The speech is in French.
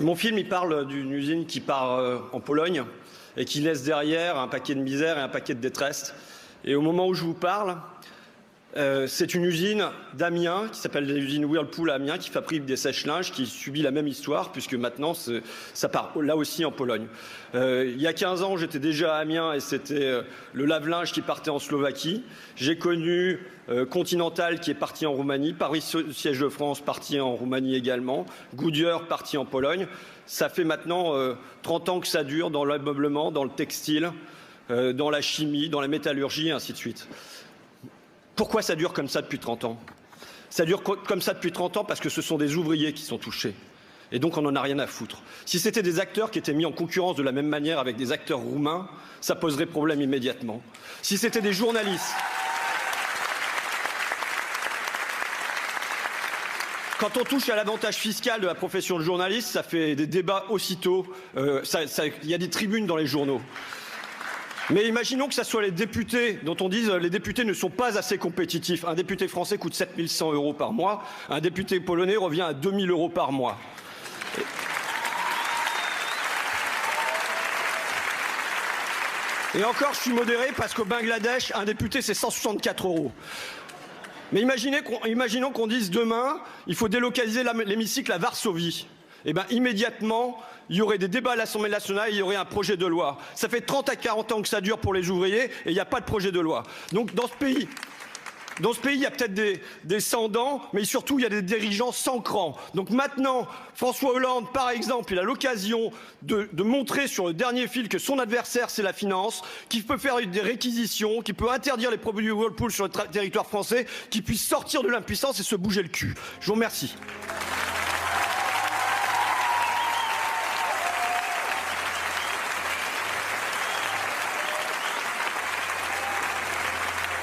Mon film, il parle d'une usine qui part en Pologne et qui laisse derrière un paquet de misère et un paquet de détresse. Et au moment où je vous parle, c'est une usine d'Amiens qui s'appelle l'usine Whirlpool à Amiens qui fabrique des sèche-linges qui subit la même histoire puisque maintenant ça part là aussi en Pologne. Il y a 15 ans, j'étais déjà à Amiens et c'était le lave-linge qui partait en Slovaquie. J'ai connu Continental qui est parti en Roumanie, Paris siège de France parti en Roumanie également, Goodyear parti en Pologne. Ça fait maintenant 30 ans que ça dure dans l'ameublement, dans le textile, dans la chimie, dans la métallurgie et ainsi de suite. Pourquoi ça dure comme ça depuis 30 ans? Ça dure comme ça depuis 30 ans parce que ce sont des ouvriers qui sont touchés. Et donc on n'en a rien à foutre. Si c'était des acteurs qui étaient mis en concurrence de la même manière avec des acteurs roumains, ça poserait problème immédiatement. Si c'était des journalistes... Quand on touche à l'avantage fiscal de la profession de journaliste, ça fait des débats aussitôt. Il y a des tribunes dans les journaux. Mais imaginons que ce soit les députés dont on dise les députés ne sont pas assez compétitifs. Un député français coûte 7 100 € par mois. Un député polonais revient à 2 000 € par mois. Et encore, je suis modéré parce qu'au Bangladesh, un député, c'est 164 €. Mais imaginons qu'on dise demain, il faut délocaliser l'hémicycle à Varsovie. Eh bien, immédiatement, il y aurait des débats à l'Assemblée nationale, il y aurait un projet de loi. Ça fait 30 à 40 ans que ça dure pour les ouvriers et il n'y a pas de projet de loi. Donc, dans ce pays, il y a peut-être des sans-dents, mais surtout, il y a des dirigeants sans cran. Donc maintenant, François Hollande, par exemple, il a l'occasion de montrer sur le dernier fil que son adversaire, c'est la finance, qu'il peut faire des réquisitions, qu'il peut interdire les produits Whirlpool sur le territoire français, qu'il puisse sortir de l'impuissance et se bouger le cul. Je vous remercie.